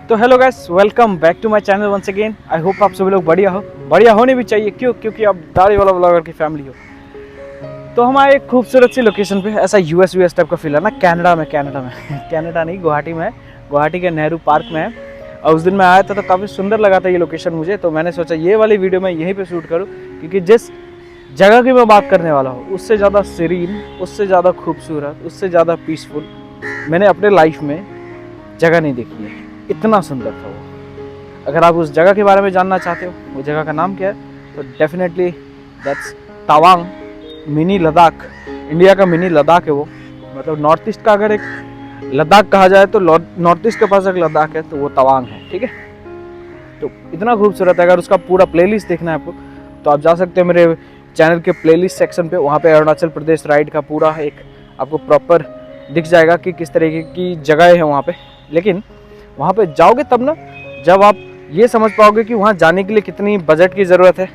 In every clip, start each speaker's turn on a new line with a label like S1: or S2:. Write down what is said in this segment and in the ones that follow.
S1: तो hello guys, welcome back to my channel once again. I hope आप सभी लोग बढ़िया होने भी चाहिए। क्योंकि आप दाढ़ी वाला ब्लॉगर की फैमिली हो। तो हम आए एक खूबसूरत सी लोकेशन पे, ऐसा यूएस टाइप का फील है ना। कनाडा में कनाडा नहीं, गुवाहाटी में है। गुवाहाटी के नेहरू पार्क में है। और उस दिन मैं आया था तो काफ़ी सुंदर लगा था ये लोकेशन मुझे। तो मैंने सोचा ये वाली वीडियो मैं यहीं पे शूट करूँ, क्योंकि जिस जगह की मैं बात करने वाला हूँ उससे ज़्यादा सीरीन, उससे ज़्यादा खूबसूरत, उससे ज़्यादा पीसफुल मैंने अपने लाइफ में जगह नहीं देखी है। इतना सुंदर था वो। अगर आप उस जगह के बारे में जानना चाहते हो, वो जगह का नाम क्या है, तो definitely that's Tawang, mini Ladakh. India का मिनी लद्दाख है वो। मतलब नॉर्थ ईस्ट का अगर एक लद्दाख कहा जाए तो नॉर्थ ईस्ट के पास एक लद्दाख है, तो वो तवांग है। ठीक है, तो इतना खूबसूरत है। अगर उसका पूरा प्लेलिस्ट देखना है आपको तो आप जा सकते हो मेरे चैनल के प्लेलिस्ट सेक्शन पे। वहाँ पे अरुणाचल प्रदेश राइड का पूरा एक आपको प्रॉपर दिख जाएगा कि किस तरीके की जगह है वहाँ पे। लेकिन वहाँ पे जाओगे तब ना, जब आप ये समझ पाओगे कि वहाँ जाने के लिए कितनी बजट की ज़रूरत है,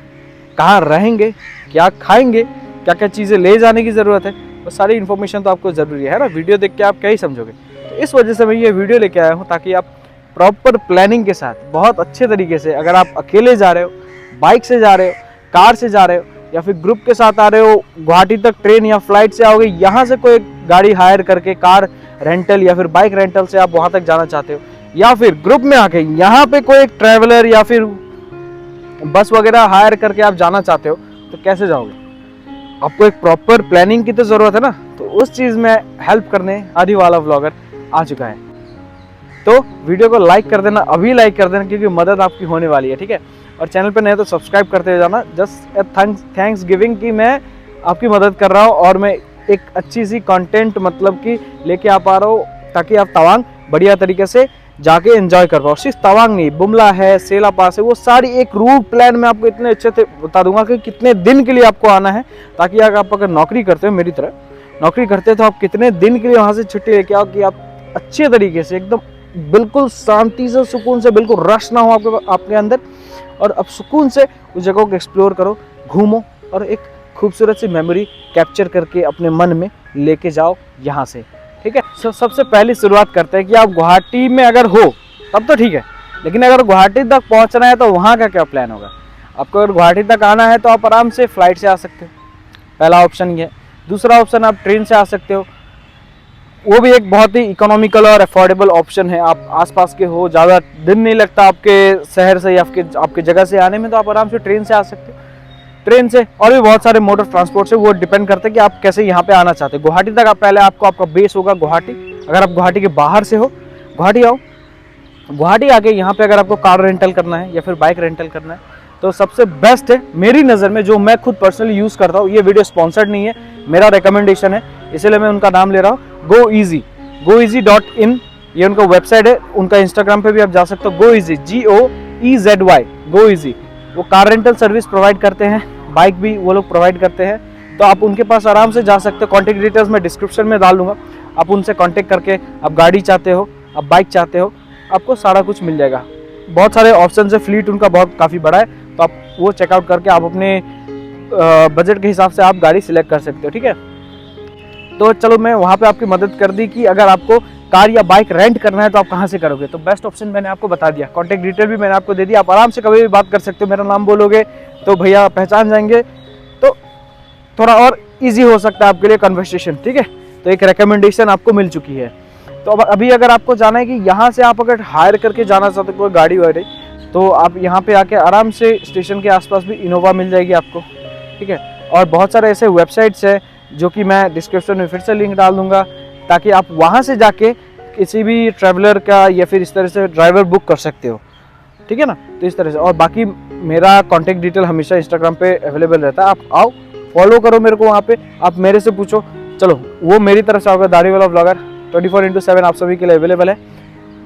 S1: कहाँ रहेंगे, क्या खाएंगे, क्या क्या चीज़ें ले जाने की ज़रूरत है। वो सारी इन्फॉर्मेशन तो आपको ज़रूरी है ना। वीडियो देख के आप क्या ही समझोगे। तो इस वजह से मैं ये वीडियो लेके आया हूँ, ताकि आप प्रॉपर प्लानिंग के साथ बहुत अच्छे तरीके से, अगर आप अकेले जा रहे हो, बाइक से जा रहे हो, कार से जा रहे हो, या फिर ग्रुप के साथ आ रहे हो, गुवाहाटी तक ट्रेन या फ्लाइट से आओगे, यहाँ से कोई गाड़ी हायर करके, कार रेंटल या फिर बाइक रेंटल से आप वहाँ तक जाना चाहते हो, या फिर ग्रुप में आके यहाँ पे कोई एक ट्रैवलर या फिर बस वगैरह हायर करके आप जाना चाहते हो, तो कैसे जाओगे? आपको एक प्रॉपर प्लानिंग की तो ज़रूरत है ना। तो उस चीज़ में हेल्प करने आदि वाला व्लॉगर आ चुका है। तो वीडियो को लाइक कर देना, अभी लाइक कर देना, क्योंकि मदद आपकी होने वाली है। ठीक है, और चैनल पे नए तो सब्सक्राइब करते जाना। जस्ट थैंक्स गिविंग कि मैं आपकी मदद कर रहा हूँ और मैं एक अच्छी सी कंटेंट मतलब कि लेके आ पा रहा हूँ, ताकि आप तवांग बढ़िया तरीके से जाके एंजॉय कर पाओ। सिर्फ तवांग नहीं, बुमला है, सेला पास है, वो सारी एक रूट प्लान में आपको इतने अच्छे से बता दूंगा कि कितने दिन के लिए आपको आना है। ताकि अगर आप नौकरी करते हो, मेरी तरह नौकरी करते हो, तो आप कितने दिन के लिए वहाँ से छुट्टी लेके आओ कि आप अच्छे तरीके से एकदम बिल्कुल शांति से, सुकून से, बिल्कुल रश ना हो आपके अंदर, और अब सुकून से उस जगह को एक्सप्लोर करो, घूमो, और एक खूबसूरत सी मेमोरी कैप्चर करके अपने मन में लेके जाओ यहाँ से। ठीक है, सबसे पहली शुरुआत करते हैं कि आप गुवाहाटी में अगर हो तब तो ठीक है। लेकिन अगर गुवाहाटी तक पहुँचना है तो वहाँ का क्या प्लान होगा? आपको अगर गुवाहाटी तक आना है तो आप आराम से फ्लाइट से आ सकते हो, पहला ऑप्शन ये है। दूसरा ऑप्शन, आप ट्रेन से आ सकते हो। वो भी एक बहुत ही इकोनॉमिकल और अफोर्डेबल ऑप्शन है। आप आसपास के हो, ज़्यादा दिन नहीं लगता आपके शहर से या आपके जगह से आने में, तो आप आराम से ट्रेन से आ सकते हो। ट्रेन से और भी बहुत सारे मोड ऑफ ट्रांसपोर्ट से, वो डिपेंड करते हैं कि आप कैसे यहाँ पे आना चाहते हैं। गुवाहाटी तक आप पहले आपका बेस होगा गुवाहाटी। अगर आप गुवाहाटी के बाहर से हो, गुवाहाटी आओ। गुवाहाटी आके यहाँ पे अगर आपको कार रेंटल करना है या फिर बाइक रेंटल करना है, तो सबसे बेस्ट है मेरी नज़र में, जो मैं खुद पर्सनली यूज़ करता हूँ। ये वीडियो स्पॉन्सर्ड नहीं है, मेरा रिकमेंडेशन है, इसलिए मैं उनका नाम ले रहा हूँ। goeasy.in, ये उनका वेबसाइट है। उनका इंस्टाग्राम पे भी आप जा सकते हो, goeasy, GOEZY, goeasy। वो कार रेंटल सर्विस प्रोवाइड करते हैं, बाइक भी वो लोग प्रोवाइड करते हैं। तो आप उनके पास आराम से जा सकते हो। कॉन्टेक्ट डिटेल्स मैं डिस्क्रिप्शन में डाल दूंगा। आप उनसे कॉन्टेक्ट करके, आप गाड़ी चाहते हो, आप बाइक चाहते हो, आपको सारा कुछ मिल जाएगा। बहुत सारे ऑप्शन है, फ्लीट उनका काफ़ी बड़ा है। तो आप वो चेकआउट करके आप अपने बजट के हिसाब से आप गाड़ी सिलेक्ट कर सकते हो। ठीक है, तो चलो मैं वहाँ पे आपकी मदद कर दी कि अगर आपको कार या बाइक रेंट करना है तो आप कहाँ से करोगे। तो बेस्ट ऑप्शन मैंने आपको बता दिया, कॉन्टैक्ट डिटेल भी मैंने आपको दे दिया। आप आराम से कभी भी बात कर सकते हो। मेरा नाम बोलोगे तो भैया पहचान जाएंगे, तो थोड़ा और ईजी हो सकता है आपके लिए कन्वर्सेशन। ठीक है, तो एक रिकमेंडेशन आपको मिल चुकी है। तो अब अभी अगर आपको जाना है कि यहाँ से आप अगर हायर करके जाना चाहते हो कोई गाड़ी वाड़ी, तो आप यहाँ पे आके आराम से स्टेशन के आसपास भी इनोवा मिल जाएगी आपको। ठीक है, और बहुत सारे ऐसे वेबसाइट्स हैं जो कि मैं डिस्क्रिप्शन में फिर से लिंक डाल दूंगा, ताकि आप वहाँ से जाके किसी भी ट्रैवलर का या फिर इस तरह से ड्राइवर बुक कर सकते हो। ठीक है ना, तो इस तरह से। और बाकी मेरा कॉन्टैक्ट डिटेल हमेशा इंस्टाग्राम पे अवेलेबल रहता है। आप आओ, फॉलो करो मेरे को वहाँ पे, आप मेरे से पूछो। चलो, वो मेरी तरफ से होगा दाढ़ी वाला ब्लॉगर 24/7 आप सभी के लिए अवेलेबल है।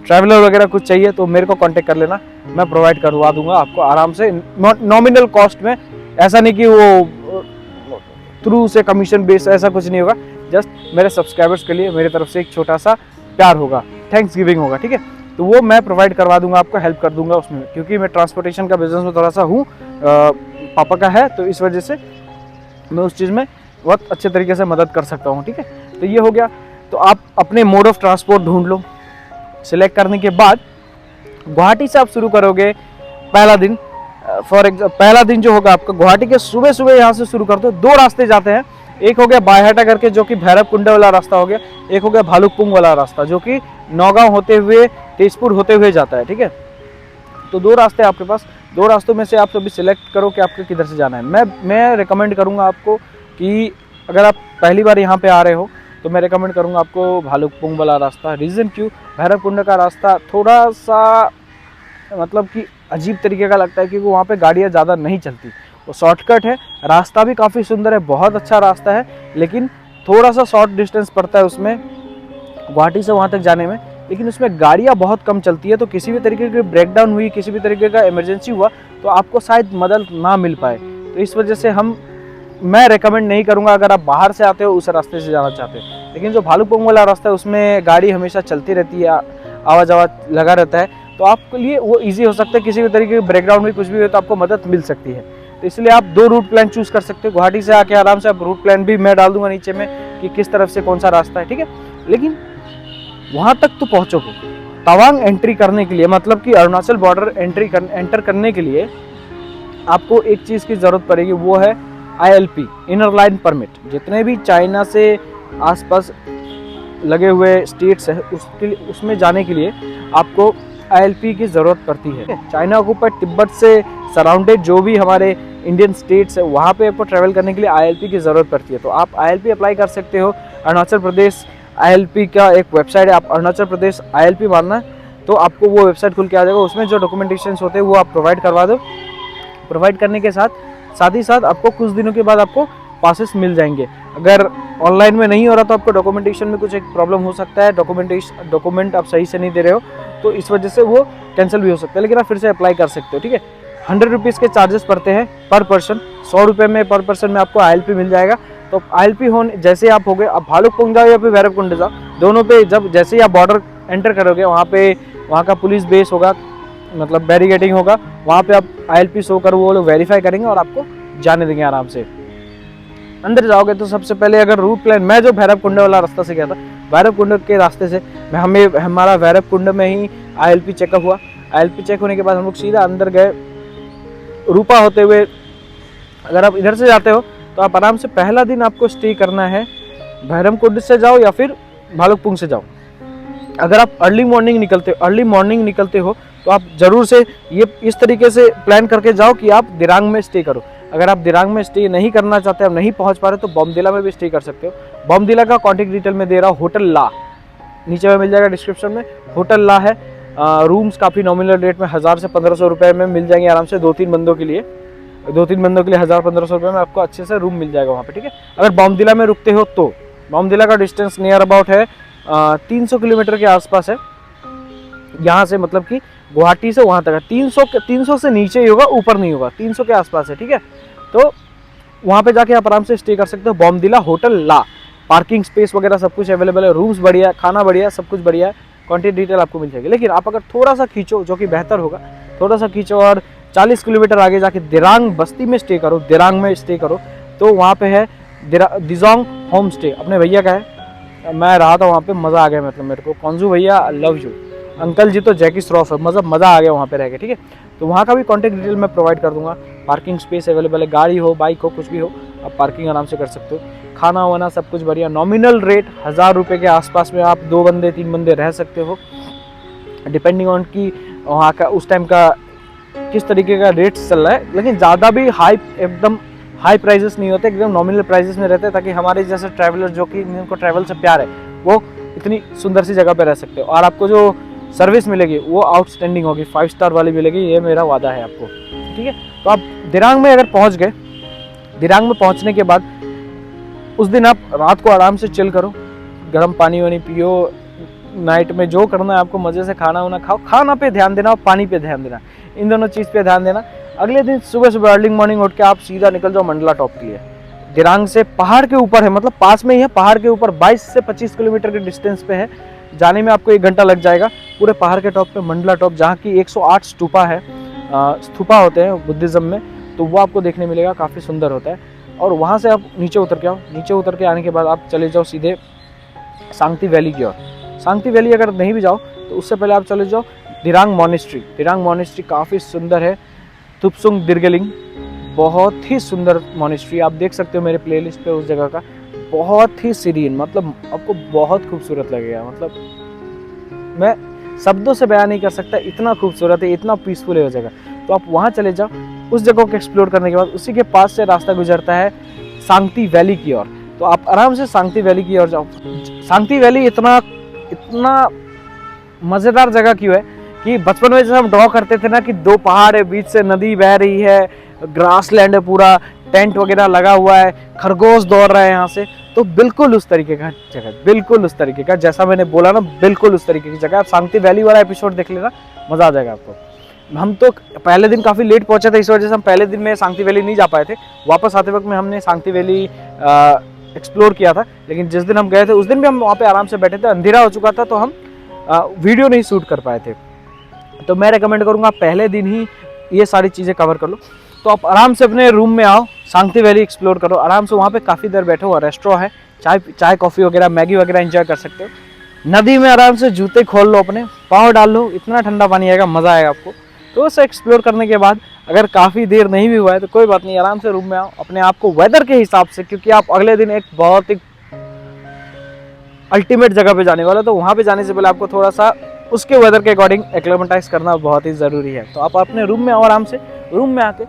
S1: ट्रैवलर वगैरह कुछ चाहिए तो मेरे को कांटेक्ट कर लेना, मैं प्रोवाइड करवा दूंगा आपको आराम से, नॉमिनल कॉस्ट में। ऐसा नहीं कि वो थ्रू से कमीशन बेस, ऐसा कुछ नहीं होगा। जस्ट मेरे सब्सक्राइबर्स के लिए मेरी तरफ से एक छोटा सा प्यार होगा, थैंक्स गिविंग होगा। ठीक है, तो वो मैं प्रोवाइड करवा दूंगा, आपको हेल्प कर दूंगा उसमें, क्योंकि मैं ट्रांसपोर्टेशन का बिजनेस में थोड़ा सा हूँ, पापा का है, तो इस वजह से मैं उस चीज़ में बहुत अच्छे तरीके से मदद कर सकता हूँ। ठीक है, तो ये हो गया। तो आप अपने मोड ऑफ ट्रांसपोर्ट ढूंढ लो। सिलेक्ट करने के बाद गुवाहाटी से आप शुरू करोगे पहला दिन, पहला दिन जो होगा आपका गुवाहाटी के सुबह सुबह यहाँ से शुरू करते हो। दो रास्ते जाते हैं, एक हो गया बायहाटा करके जो कि भैरवकुंड वाला रास्ता हो गया, एक हो गया भालुकपुंग वाला रास्ता जो कि नौगांव होते हुए तेजपुर होते हुए जाता है। ठीक है, तो दो रास्ते आपके पास, दो रास्तों में से आप सभी सिलेक्ट करो कि आपको किधर से जाना है। मैं रिकमेंड करूँगा आपको कि अगर आप पहली बार यहाँ पे आ रहे हो तो मैं रिकमेंड करूँगा आपको भालुकपुंग वाला रास्ता। रीज़न क्यों, भैरवकुंड का रास्ता थोड़ा सा मतलब कि अजीब तरीके का लगता है क्योंकि वहाँ पे गाड़ियाँ ज़्यादा नहीं चलती। वो शॉर्टकट है, रास्ता भी काफ़ी सुंदर है, बहुत अच्छा रास्ता है, लेकिन थोड़ा सा शॉर्ट डिस्टेंस पड़ता है उसमें गुवाहाटी से वहाँ तक जाने में, लेकिन उसमें गाड़ियाँ बहुत कम चलती है। तो किसी भी तरीके की ब्रेकडाउन हुई, किसी भी तरीके का इमरजेंसी हुआ तो आपको शायद मदद ना मिल पाए। तो इस वजह से मैं रेकमेंड नहीं करूँगा अगर आप बाहर से आते हो उस रास्ते से जाना चाहते हो। लेकिन जो भालुकपुंग वाला रास्ता है उसमें गाड़ी हमेशा चलती रहती है, आवाज़ लगा रहता है, तो आपके लिए वो ईजी हो सकता है। किसी भी तरीके की ब्रेकडाउन भी कुछ भी हो तो आपको मदद मिल सकती है। तो इसलिए आप दो रूट प्लान चूज़ कर सकते हो। गुवाहाटी से आके आराम से आप रूट प्लान भी मैं डाल दूंगा नीचे में कि किस तरफ से कौन सा रास्ता है। ठीक है, लेकिन वहाँ तक तो पहुँचोगे, तवांग एंट्री करने के लिए मतलब कि अरुणाचल बॉर्डर एंटर करने के लिए आपको एक चीज़ की ज़रूरत पड़ेगी, वो है ILP, इनर लाइन परमिट। जितने भी चाइना से आसपास लगे हुए स्टेट्स है उसमें जाने के लिए आपको ILP की ज़रूरत पड़ती है। चाइना ऑक्युपाइड तिब्बत से सराउंडेड जो भी हमारे इंडियन स्टेट्स है वहाँ पे आपको ट्रैवल करने के लिए ILP की ज़रूरत पड़ती है। तो आप ILP अप्लाई कर सकते हो। अरुणाचल प्रदेश ILP का एक वेबसाइट है, आप अरुणाचल प्रदेश ILP मारना तो आपको वो वेबसाइट खुल के आ जाएगा। उसमें जो डॉक्यूमेंटेशन होते हैं वो आप प्रोवाइड करवा दो। प्रोवाइड करने के साथ ही साथ आपको कुछ दिनों के बाद आपको पासेस मिल जाएंगे। अगर ऑनलाइन में नहीं हो रहा तो आपको डॉक्यूमेंटेशन में कुछ एक प्रॉब्लम हो सकता है, डॉक्यूमेंट आप सही से नहीं दे रहे हो तो इस वजह से वो कैंसिल भी हो सकता है, लेकिन आप फिर से अप्लाई कर सकते हो। ठीक है, 100 रुपीज़ के चार्जेस पड़ते हैं पर पर्सन, 100 रुपये में पर पर्सन में आपको ILP मिल जाएगा। तो ILP होने जैसे आप हो गए, आप भालुकपुंग जाओ या फिर भैरवकुंड जाओ, दोनों पे जैसे ही आप बॉर्डर एंटर करोगे वहाँ का पुलिस बेस होगा, मतलब बैरिकेडिंग होगा, वहाँ पे आप ILP शो कर वो लोग वेरीफाई करेंगे और आपको जाने देंगे आराम से। अंदर जाओगे तो सबसे पहले अगर रूट प्लान, मैं जो भैरवकुंड वाला रास्ता से गया था, भैरवकुंड के रास्ते से हमारा भैरवकुंड में ही ILP चेकअप हुआ। ILP चेक होने के बाद हम लोग सीधा अंदर गए रूपा होते हुए। अगर आप इधर से जाते हो तो आप आराम से पहला दिन आपको स्टे करना है, भैरवकुंड से जाओ या फिर भालुकपुंग से जाओ। अगर आप अर्ली मॉर्निंग निकलते हो तो आप ज़रूर से ये इस तरीके से प्लान करके जाओ कि आप दिरांग में स्टे करो। अगर आप दिरांग में स्टे नहीं करना चाहते, आप नहीं पहुंच पा रहे तो बॉमदिला में भी स्टे कर सकते हो। बॉमदिला का कॉन्टैक्ट डिटेल में दे रहा हूँ, होटल ला नीचे में मिल जाएगा डिस्क्रिप्शन में। होटल ला है, रूम्स काफ़ी नॉमिनल रेट में 1000 से 1500 रुपये में मिल जाएंगे आराम से। 2-3 बंदों के लिए 1000-1500 रुपये में आपको अच्छे से रूम मिल जाएगा वहाँ पे। ठीक है, अगर बॉमदिला में रुकते हो तो बॉमदिला का डिस्टेंस नियर अबाउट है 300 किलोमीटर के आसपास है यहाँ से, मतलब कि गुवाहाटी से वहाँ तक 300 से नीचे ही होगा, ऊपर नहीं होगा, 300 के आसपास है। ठीक है, तो वहाँ पे जाके आप आराम से स्टे कर सकते हो। बॉमदिला होटल ला, पार्किंग स्पेस वगैरह सब कुछ अवेलेबल है, रूम्स बढ़िया, खाना बढ़िया, सब कुछ बढ़िया है, कॉन्टैक्ट डिटेल आपको मिल जाएगी। लेकिन आप अगर थोड़ा सा खींचो, जो कि बेहतर होगा, थोड़ा सा खींचो और 40 किलोमीटर आगे जाके दिरांग बस्ती में स्टे करो, दिरांग में स्टे करो, तो वहाँ पे है दिजोंग होम स्टे, अपने भैया का है। मैं रहा था वहाँ पे, मज़ा आ गया, मतलब मेरे को। कौनजू भैया लव यू, अंकल जी तो जैकी श्रॉफ है, मतलब मज़ा आ गया वहाँ पे रह के। ठीक है, तो वहाँ का भी कॉन्टैक्ट डिटेल मैं प्रोवाइड कर दूंगा। पार्किंग स्पेस अवेलेबल है, गाड़ी हो, बाइक हो, कुछ भी हो, आप पार्किंग आराम से कर सकते हो। खाना वाना सब कुछ बढ़िया, नॉमिनल रेट 1000 रुपये के आसपास में आप 2 बंदे 3 बंदे रह सकते हो, डिपेंडिंग ऑन कि वहाँ का उस टाइम का किस तरीके का रेट चल रहा है। लेकिन ज़्यादा भी एकदम हाई प्राइजेस नहीं होते, एकदम नॉमिनल प्राइजेस में रहते हैं, ताकि हमारे जैसे ट्रैवलर जो कि जिनको ट्रैवल से प्यार है वो इतनी सुंदर सी जगह पे रह सकते हो। और आपको जो सर्विस मिलेगी वो आउटस्टैंडिंग होगी, 5 स्टार वाली मिलेगी, ये मेरा वादा है आपको। ठीक है, तो आप दिरांग में अगर पहुंच गए, दिरांग में पहुंचने के बाद उस दिन आप रात को आराम से चिल करो, गर्म पानी वानी पियो, नाइट में जो करना है आपको मज़े से खाना वाना खाओ। खाना पे ध्यान देना और पानी पे ध्यान देना, इन दोनों चीज़ पे ध्यान देना। अगले दिन सुबह अर्ली मॉर्निंग उठ के आप सीधा निकल जाओ मंडला टॉप के लिए। दिरांग से पहाड़ के ऊपर है, मतलब पास में ही है, पहाड़ के ऊपर 22 से 25 किलोमीटर के डिस्टेंस पे है। जाने में आपको 1 घंटा लग जाएगा पूरे पहाड़ के टॉप पे मंडला टॉप, जहाँ की 108 स्तूपा होते हैं बुद्धिज़्म में, तो वो आपको देखने मिलेगा, काफ़ी सुंदर होता है। और वहाँ से आप नीचे उतर के आओ, नीचे उतर के आने के बाद आप चले जाओ सीधे सांगती वैली की ओर। सांगती वैली अगर नहीं भी जाओ तो उससे पहले आप चले जाओ दिरांग मॉनेस्ट्री काफ़ी सुंदर है। तुपसुंग दिर्गलिंग बहुत ही सुंदर मॉनेस्ट्री, आप देख सकते हो मेरे प्लेलिस्ट पे उस जगह का। बहुत ही सीरीन, मतलब आपको बहुत खूबसूरत लगेगा, मतलब मैं शब्दों से बयान नहीं कर सकता, इतना खूबसूरत है, इतना पीसफुल है वो जगह। तो आप वहाँ चले जाओ। उस जगह को एक्सप्लोर करने के बाद उसी के पास से रास्ता गुजरता है सांगती वैली की ओर। तो आप आराम से सांगती वैली की ओर जाओ। सांगती वैली इतना मज़ेदार जगह क्यों है कि बचपन में जब हम ड्रॉ करते थे ना कि दो पहाड़ है, बीच से नदी बह रही है, ग्रास लैंड है पूरा, टेंट वगैरह लगा हुआ है, खरगोश दौड़ रहे हैं यहाँ से, तो बिल्कुल उस तरीके का जगह, बिल्कुल उस तरीके का, जैसा मैंने बोला ना, बिल्कुल उस तरीके की जगह। आप सांगती वैली वाला एपिसोड देख लेना, मज़ा आ जाएगा आपको। हम तो पहले दिन काफ़ी लेट पहुंचे थे, इस वजह से हम पहले दिन में सांगती वैली नहीं जा पाए थे। वापस आते वक्त में हमने सांगती वैली एक्सप्लोर किया था, लेकिन जिस दिन हम गए थे उस दिन भी हम वहाँ पे आराम से बैठे थे, अंधेरा हो चुका था, तो हम वीडियो नहीं शूट कर पाए थे। तो मैं रेकमेंड करूँगा पहले दिन ही ये सारी चीज़ें कवर कर लो। तो आप आराम से अपने रूम में आओ, सांगती वैली एक्सप्लोर करो आराम से। वहाँ पे काफ़ी देर बैठो, हुआ रेस्टोरेंट है, चाय कॉफ़ी वगैरह, मैगी वगैरह एंजॉय कर सकते हो। नदी में आराम से जूते खोल लो, अपने पाँव डाल लो, इतना ठंडा पानी आएगा, मज़ा आएगा आपको। तो उसे एक्सप्लोर करने के बाद अगर काफ़ी देर नहीं भी हुआ है तो कोई बात नहीं, आराम से रूम में आओ अपने आप को वेदर के हिसाब से, क्योंकि आप अगले दिन एक बहुत ही अल्टीमेट जगह पे जाने वाला, तो वहाँ पे जाने से पहले आपको थोड़ा सा उसके वेदर के अकॉर्डिंग एक्लेमेटाइज करना बहुत ही ज़रूरी है। तो आप अपने रूम में आओ, आराम से रूम में आके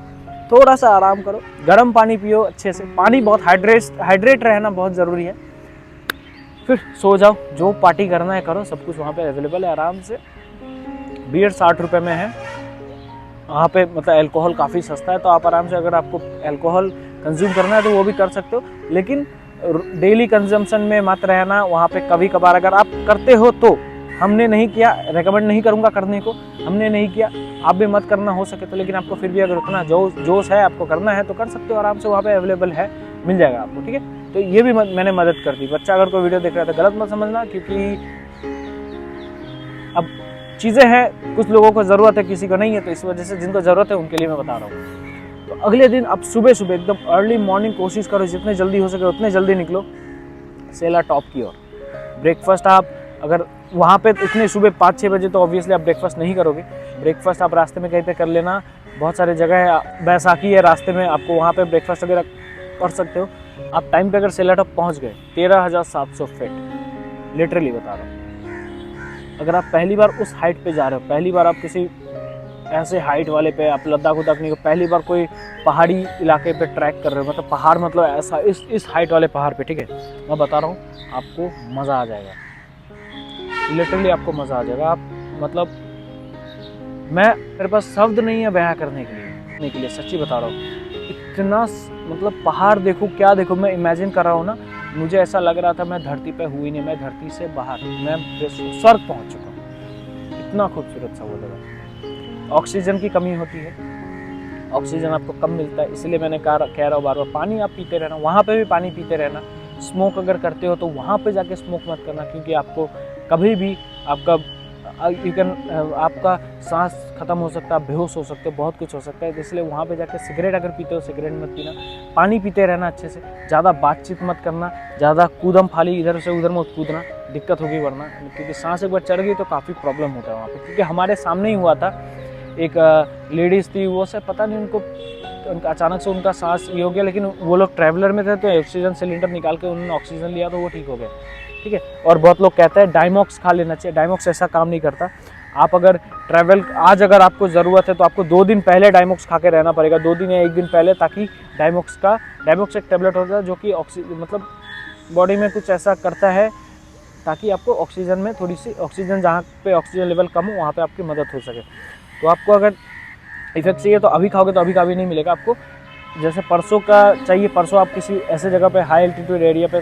S1: थोड़ा सा आराम करो, गर्म पानी पियो अच्छे से, पानी बहुत हाइड्रेट रहना बहुत ज़रूरी है। फिर सो जाओ, जो पार्टी करना है करो, सब कुछ वहाँ पे अवेलेबल है आराम से। बियर 60 रुपये में है वहाँ पे, मतलब अल्कोहल काफ़ी सस्ता है, तो आप आराम से, अगर आपको अल्कोहल कंज्यूम करना है तो वो भी कर सकते हो, लेकिन डेली कंजम्पशन में मत रहना वहाँ पे। कभी कभार अगर आप करते हो तो, हमने नहीं किया, रेकमेंड नहीं करूँगा करने को, हमने नहीं किया, आप भी मत करना हो सके तो, लेकिन आपको फिर भी अगर उतना जोश है, आपको करना है तो कर सकते हो आराम से, वहाँ पे अवेलेबल है, मिल जाएगा आपको, ठीक है। तो ये भी मैंने मदद कर दी। बच्चा अगर कोई वीडियो देख रहा था गलत मत समझना, क्योंकि अब चीज़ें हैं, कुछ लोगों को ज़रूरत है, किसी को नहीं है, तो इस वजह से जिनको ज़रूरत है उनके लिए मैं बता रहा हूँ। तो अगले दिन आप सुबह एकदम अर्ली मॉर्निंग कोशिश करो, जितने जल्दी हो सके उतने जल्दी निकलो सेला टॉप की ओर। ब्रेकफास्ट आप अगर वहाँ पे इतने सुबह 5-6 बजे तो ऑब्वियसली आप ब्रेकफास्ट नहीं करोगे, ब्रेकफास्ट आप रास्ते में कहीं पे कर लेना। बहुत सारे जगह है, बैसाखी है रास्ते में, आपको वहाँ पे ब्रेकफास्ट वगैरह कर सकते हो। आप टाइम पे अगर सेला टॉप पहुँच गए, 13,700 फीट, लिटरली बता रहा हूँ। अगर आप पहली बार उस हाइट पे जा रहे हो, पहली बार आप किसी ऐसे हाइट वाले पे, आप लद्दाख उद्दाख नहीं, पहली बार कोई पहाड़ी इलाके पे ट्रैक कर रहे हो, मतलब पहाड़, मतलब ऐसा इस हाइट वाले पहाड़ पे, ठीक है, मैं बता रहा हूँ आपको मज़ा आ जाएगा, लिटरली आपको मज़ा आ जाएगा। आप मतलब मेरे पास शब्द नहीं है बयां करने के लिए, सच्ची बता रहा हूँ। इतना मतलब पहाड़ देखो, क्या देखो, मैं इमेजिन कर रहा हूँ ना, मुझे ऐसा लग रहा था मैं धरती पे हुई नहीं, मैं धरती से बाहर, मैं स्वर्ग पहुँच चुका हूँ। इतना खूबसूरत सा वो जगह। ऑक्सीजन की कमी होती है, ऑक्सीजन आपको कम मिलता है, इसलिए मैंने कह रहा हूँ बार बार, पानी आप पीते रहना, वहाँ पे भी पानी पीते रहना। स्मोक अगर करते हो तो वहाँ पे जाके स्मोक मत करना, क्योंकि आपको कभी भी आपका सांस खत्म हो सकता है, बेहोश हो सकते हो, बहुत कुछ हो सकता है। इसलिए वहाँ पे जाके सिगरेट अगर पीते हो, सिगरेट मत पीना, पानी पीते रहना अच्छे से, ज़्यादा बातचीत मत करना, ज़्यादा कूदम फाली इधर से उधर मत कूदना, दिक्कत होगी वरना, क्योंकि सांस एक बार चढ़ गई तो काफ़ी प्रॉब्लम होता है वहाँ पे। क्योंकि हमारे सामने ही हुआ था, एक लेडीज़ थी, वो से पता नहीं उनका अचानक से उनका सांस ये हो गया, लेकिन वो लोग ट्रैवलर में थे, तो ऑक्सीजन सिलेंडर निकाल के उन्होंने ऑक्सीजन लिया तो वो ठीक हो गया, ठीक है। और बहुत लोग कहते हैं डाइमॉक्स खा लेना चाहिए, डाइमॉक्स ऐसा काम नहीं करता। आप अगर अगर आपको ज़रूरत है तो आपको 2 दिन पहले डाइमॉक्स खा के रहना पड़ेगा, 2 दिन या 1 दिन पहले, ताकि डाइमॉक्स एक टेबलेट होता है जो कि मतलब बॉडी में कुछ ऐसा करता है ताकि आपको ऑक्सीजन में थोड़ी सी ऑक्सीजन, जहाँ पे ऑक्सीजन लेवल कम हो वहाँ पे आपकी मदद हो सके। तो आपको अगर इफेक्ट चाहिए तो अभी खाओगे तो अभी का भी नहीं मिलेगा आपको। जैसे परसों का चाहिए, परसों आप किसी ऐसे जगह पे हाई एल्टीट्यूड एरिया पे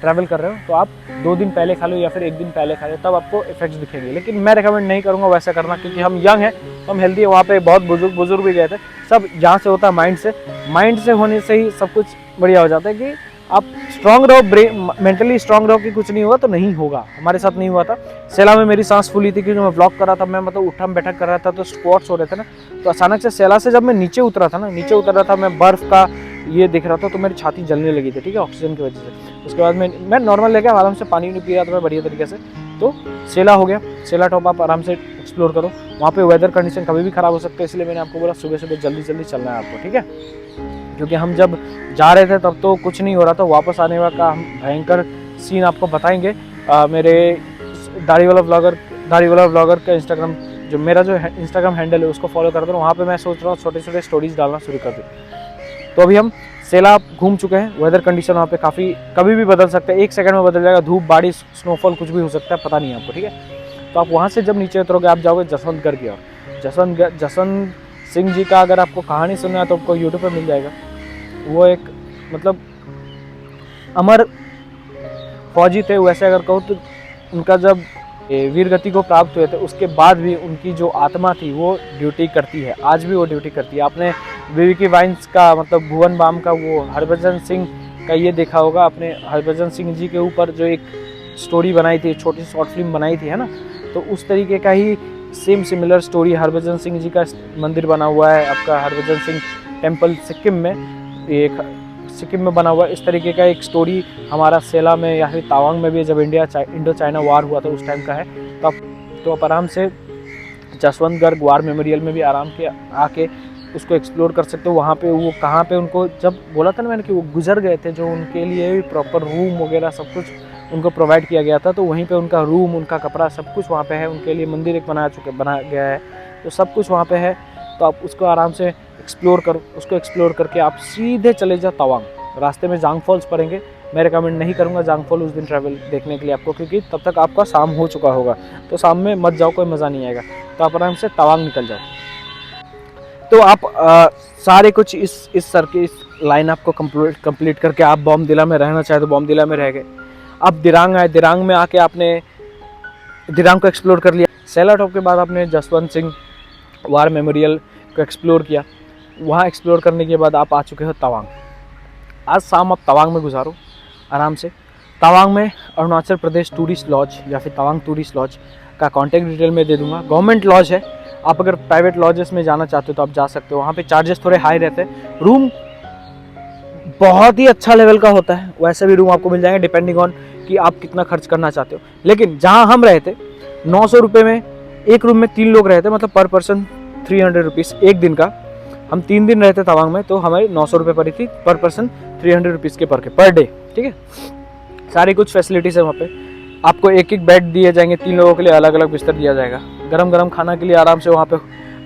S1: ट्रैवल कर रहे हो तो आप 2 दिन पहले खा लो या फिर 1 दिन पहले खा लो, तब आपको इफेक्ट्स दिखेंगे। लेकिन मैं रिकमेंड नहीं करूँगा वैसा करना, क्योंकि हम यंग हैं, हम हेल्दी है। वहाँ पे बहुत बुजुर्ग भी गए थे। सब यहाँ से होता है माइंड से होने से ही सब कुछ बढ़िया हो जाता है कि आप स्ट्रांग रहो, मेंटली स्ट्रांग रहो कि कुछ नहीं हुआ तो नहीं होगा। हमारे साथ नहीं हुआ था। सेला में मेरी सांस फूली थी क्योंकि मैं व्लॉग कर रहा था, मैं मतलब उठम बैठक कर रहा था, तो स्क्वाट्स हो रहे थे ना, तो अचानक से सेला से जब मैं नीचे उतर रहा था, मैं बर्फ़ का ये दिख रहा था, तो मेरी छाती जलने लगी थी, ठीक है, ऑक्सीजन की वजह से। उसके बाद मैं नॉर्मल लेके आराम से पानी नहीं पी रहा था मैं बढ़िया तरीके से, तो सेला हो गया, सेला टॉप आप आराम से एक्सप्लोर करो। वहाँ पे वेदर कंडीशन कभी भी ख़राब हो सकता है, इसलिए मैंने आपको बोला सुबह सुबह जल्दी जल्दी चलना है आपको, ठीक है। क्योंकि हम जब जा रहे थे तब तो कुछ नहीं हो रहा था, वापस आने का हम भयंकर सीन आपको बताएंगे। मेरे दाढ़ी वाला व्लॉगर का इंस्टाग्राम, जो मेरा जो इंस्टाग्राम हैंडल है उसको फॉलो कर दो। वहाँ पे मैं सोच रहा हूँ छोटे छोटे स्टोरीज डालना शुरू कर दूँ। तो अभी हम सेला घूम चुके हैं। वेदर कंडीशन वहाँ पे काफ़ी कभी भी बदल सकता है, 1 सेकंड में बदल जाएगा, धूप बारिश स्नोफॉल कुछ भी हो सकता है, पता नहीं आपको, ठीक है। तो आप वहाँ से जब नीचे उतरोगे आप जाओगे जसवंतगढ़ की ओर। जसवंत सिंह जी का अगर आपको कहानी सुनना है तो आपको यूट्यूब पर मिल जाएगा। वो एक मतलब अमर फौजी थे, वैसे अगर कहूँ तो उनका जब वीर गति को प्राप्त हुए थे उसके बाद भी उनकी जो आत्मा थी वो ड्यूटी करती है, आज भी वो ड्यूटी करती है। आपने बीवी वाइन्स का मतलब भुवन बाम का वो हरभजन सिंह का ये देखा होगा आपने, हरभजन सिंह जी के ऊपर जो एक स्टोरी बनाई थी, छोटी शॉर्ट फिल्म बनाई थी, है ना। तो उस तरीके का ही same similar story Harbhajan Singh ji का मंदिर बना हुआ है आपका, हरभजन सिंह टेम्पल सिक्किम में बना हुआ। इस तरीके का एक स्टोरी हमारा सेला में या फिर तवांग में भी जब इंडो चाइना वार हुआ था उस टाइम का है। तो आप आराम से जसवंतगढ़ वार मेमोरियल में भी आराम के आके उसको एक्सप्लोर कर सकते हो। वहाँ पे वो कहाँ पे उनको जब बोला था ना मैंने कि वो गुजर गए थे, जो उनके लिए भी प्रॉपर रूम वगैरह सब कुछ उनको प्रोवाइड किया गया था, तो वहीं पे उनका रूम, उनका कपड़ा सब कुछ वहाँ पे है। उनके लिए मंदिर एक बना गया है, तो सब कुछ वहाँ पे है। तो आप उसको आराम से एक्सप्लोर करो। उसको एक्सप्लोर करके आप सीधे चले जाओ तवांग। रास्ते में जांग फॉल्स पड़ेंगे, मैं रिकमेंड नहीं करूँगा जांग फॉल उस दिन ट्रैवल देखने के लिए आपको, क्योंकि तब तक आपका शाम हो चुका होगा। तो शाम में मत जाओ, कोई मज़ा नहीं आएगा। तो आप आराम से तवांग निकल जाओ। तो आप सारे कुछ इस लाइन आपको कंप्लीट करके आप बॉमदिला में रहना चाहे तो बॉमदिला में रह गए। आप दिरांग आए, दिरांग में आके आपने दिरांग को एक्सप्लोर कर लिया। सेला टॉप के बाद आपने जसवंत सिंह वार मेमोरियल को एक्सप्लोर किया। वहाँ एक्सप्लोर करने के बाद आप आ चुके हो तवांग। आज शाम आप तवांग में गुजारो आराम से। तवांग में अरुणाचल प्रदेश टूरिस्ट लॉज या फिर तवांग टूरिस्ट लॉज का कॉन्टैक्ट डिटेल में दे दूंगा। गवर्नमेंट लॉज है, आप अगर प्राइवेट लॉजेस में जाना चाहते हो तो आप जा सकते हो। वहाँ पे चार्जेस थोड़े हाई रहते हैं, रूम बहुत ही अच्छा लेवल का होता है, वैसे भी रूम आपको मिल जाएंगे डिपेंडिंग ऑन कि आप कितना खर्च करना चाहते हो। लेकिन जहाँ हम रहे थे 900 रुपये में एक रूम में 3 लोग रहते, मतलब पर पर्सन 300 रुपीज़ एक दिन का। हम 3 दिन रहते तवांग में, तो हमारी 900 रुपये पड़ी थी पर पर्सन 300 रुपीज़ के पर डे, ठीक है। सारी कुछ फैसिलिटीज़ है वहाँ पे। आपको एक एक बेड दिए जाएंगे, 3 लोगों के लिए अलग अलग बिस्तर दिया जाएगा। गरम गरम खाना के लिए आराम से वहाँ पे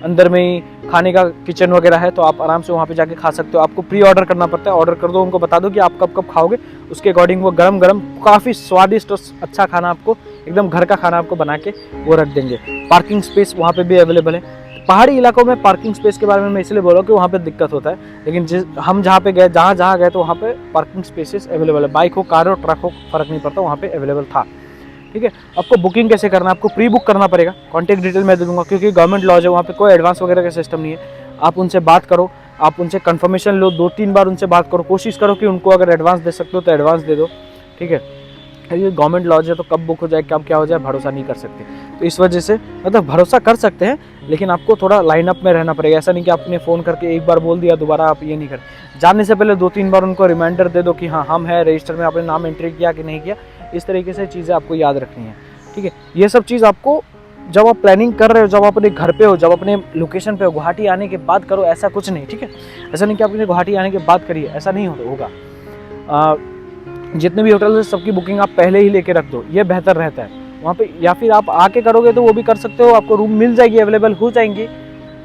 S1: अंदर में ही खाने का किचन वगैरह है, तो आप आराम से वहाँ पे जाके खा सकते हो। आपको प्री ऑर्डर करना पड़ता है, ऑर्डर कर दो, उनको बता दो कि आप कब कब खाओगे, उसके अकॉर्डिंग वो गरम गरम काफ़ी स्वादिष्ट और अच्छा खाना आपको, एकदम घर का खाना आपको बना के वो रख देंगे। पार्किंग स्पेस वहाँ पे भी अवेलेबल है। पहाड़ी इलाकों में पार्किंग स्पेस के बारे में मैं इसलिए बोल रहा हूँ कि वहाँ पे दिक्कत होता है, लेकिन हम जहाँ पे गए, जहाँ गए तो वहाँ पे पार्किंग स्पेसेस अवेलेबल है। बाइक हो, कार हो, ट्रक हो, फर्क नहीं पड़ता, वहाँ पे अवेलेबल था, ठीक है। आपको बुकिंग कैसे करना है, आपको प्री बुक करना पड़ेगा। कॉन्टैक्ट डिटेल मैं दे दूंगा, क्योंकि गवर्नमेंट लॉज है, वहाँ पे कोई एडवांस वगैरह का सिस्टम नहीं है। आप उनसे बात करो, आप उनसे कंफर्मेशन लो, 2-3 बार उनसे बात करो, कोशिश करो कि उनको अगर एडवांस दे सकते हो तो एडवांस दे दो, ठीक है। ये गवर्नमेंट लॉज है तो कब बुक हो जाए कब क्या हो जाए भरोसा नहीं कर सकते। तो इस वजह से मतलब भरोसा कर सकते हैं, लेकिन आपको थोड़ा लाइनअप में रहना पड़ेगा। ऐसा नहीं कि आपने फ़ोन करके एक बार बोल दिया दोबारा आप ये नहीं कर। जाने से पहले 2-3 बार उनको रिमाइंडर दे दो कि हाँ हम हैं, रजिस्टर में आपने नाम एंट्री किया कि नहीं किया। इस तरीके से चीज़ें आपको याद रखनी है, ठीक है। ये सब चीज़ आपको जब आप प्लानिंग कर रहे हो, जब आप अपने घर पे हो, जब अपने लोकेशन पे हो, गुवाहाटी आने के बाद करो, ऐसा कुछ नहीं, ठीक है। ऐसा नहीं कि आपने गुवाहाटी आने के बाद करिए, ऐसा नहीं होगा। जितने भी होटल है सबकी बुकिंग आप पहले ही लेके रख दो, ये बेहतर रहता है वहाँ पे। या फिर आप आके करोगे तो वो भी कर सकते हो, आपको रूम मिल जाएगी, अवेलेबल हो जाएंगी।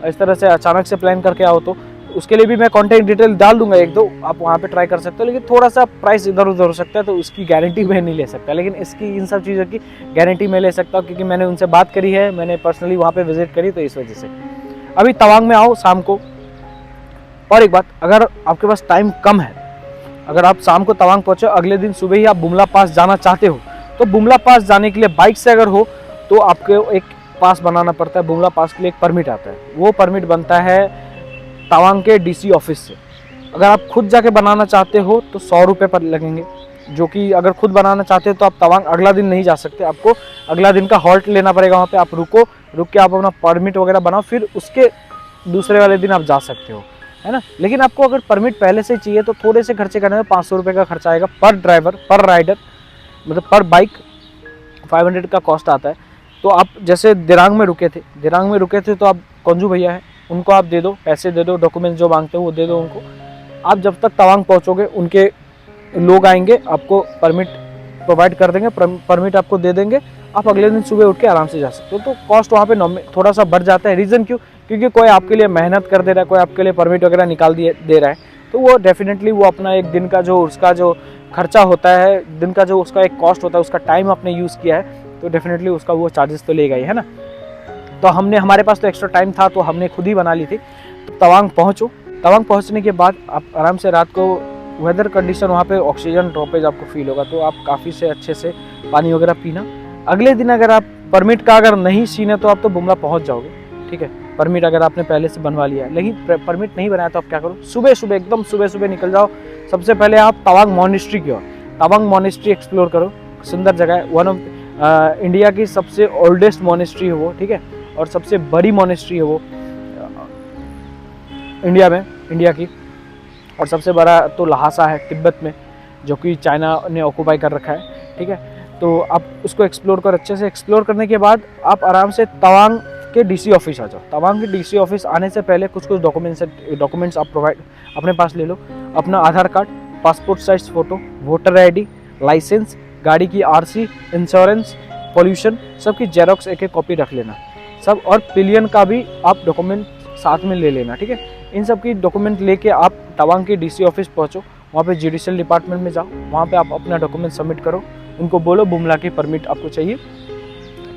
S1: इस तरह से अचानक से प्लान करके आओ तो उसके लिए भी मैं कॉन्टैक्ट डिटेल डाल दूंगा 1-2, आप वहाँ पे ट्राई कर सकते हो। लेकिन थोड़ा सा प्राइस इधर उधर हो सकता है, तो उसकी गारंटी मैं नहीं ले सकता, लेकिन इसकी इन सब चीज़ों की गारंटी मैं ले सकता हूँ, क्योंकि मैंने उनसे बात करी है, मैंने पर्सनली वहाँ पे विजिट करी, तो इस वजह से। अभी तवांग में आओ शाम को। और एक बात, अगर आपके पास टाइम कम है, अगर आप शाम को तवांग पहुँचो, अगले दिन सुबह ही आप बुमला पास जाना चाहते हो, तो बुमला पास जाने के लिए बाइक से अगर हो तो आपको एक पास बनाना पड़ता है। बुमला पास के लिए एक परमिट आता है, वो परमिट बनता है तवांग के डीसी ऑफिस से। अगर आप खुद जाके बनाना चाहते हो तो 100 रुपये पर लगेंगे, जो कि अगर खुद बनाना चाहते हो तो आप तवांग अगला दिन नहीं जा सकते, आपको अगला दिन का हॉल्ट लेना पड़ेगा। वहाँ पे आप रुक के आप अपना परमिट वगैरह बनाओ, फिर उसके दूसरे वाले दिन आप जा सकते हो, है ना। लेकिन आपको अगर परमिट पहले से चाहिए तो थोड़े से खर्चे करने में 500 रुपये का खर्चा आएगा पर ड्राइवर, पर राइडर, मतलब पर बाइक। 500 का कॉस्ट आता है। तो आप जैसे दिरांग में रुके थे तो आप कंजू भैया हैं, उनको आप दे दो, पैसे दे दो, डॉक्यूमेंट जो मांगते हो वो दे दो उनको। आप जब तक तवांग पहुँचोगे उनके लोग आएंगे, आपको परमिट प्रोवाइड कर देंगे, परमिट आपको दे देंगे, आप अगले दिन सुबह उठ के आराम से जा सकते हो। तो कॉस्ट वहाँ पे थोड़ा सा बढ़ जाता है। रीज़न क्यों? क्योंकि कोई आपके लिए मेहनत कर दे रहा है, कोई आपके लिए परमिट वगैरह निकाल दे रहा है, तो वो डेफिनेटली वो अपना एक दिन का जो उसका जो खर्चा होता है, दिन का जो उसका एक कॉस्ट होता है, उसका टाइम आपने यूज़ किया है, तो डेफिनेटली उसका वो चार्जेस तो लेगा ही, है ना। तो हमारे पास तो एक्स्ट्रा टाइम था, तो हमने खुद ही बना ली थी। तो तवांग पहुँचो, तवांग पहुँचने के बाद आप आराम से रात को, वेदर कंडीशन वहाँ पे ऑक्सीजन ड्रॉपेज आपको फील होगा, तो आप काफ़ी से अच्छे से पानी वगैरह पीना। अगले दिन अगर आप परमिट का अगर नहीं सीन है तो आप तो बुमला पहुँच जाओगे, ठीक है। परमिट अगर आपने पहले से बनवा लिया है, लेकिन परमिट नहीं बनाया तो आप क्या करो, सुबह एकदम सुबह निकल जाओ। सबसे पहले आप तवांग मॉनेस्ट्री की ओर, तवांग मॉनेस्ट्री एक्सप्लोर करो, सुंदर जगह है। वन ऑफ इंडिया की सबसे ओल्डेस्ट मॉनेस्ट्री है वो, ठीक है, और सबसे बड़ी मॉनेस्ट्री है वो इंडिया की। और सबसे बड़ा तो लहासा है तिब्बत में, जो कि चाइना ने ऑक्यूपाई कर रखा है, ठीक है। तो आप उसको एक्सप्लोर करो, अच्छे से एक्सप्लोर करने के बाद आप आराम से तवांग के डीसी ऑफिस आ जाओ। तवांग के डीसी ऑफिस आने से पहले कुछ डॉक्यूमेंट्स आप प्रोवाइड अपने पास ले लो। अपना Aadhaar card, passport size photo, voter ID, licence, गाड़ी की आरसी, इंश्योरेंस, पोल्यूशन, सब की जेरोक्स एक कॉपी रख लेना सब, और पिलियन का भी आप डॉक्यूमेंट साथ में ले लेना, ठीक है। इन सब की डॉक्यूमेंट लेके आप तवांग के डीसी ऑफिस पहुँचो, वहाँ पे जुडिशियल डिपार्टमेंट में जाओ, वहाँ पे आप अपना डॉक्यूमेंट सबमिट करो, उनको बोलो बुमला की परमिट आपको चाहिए।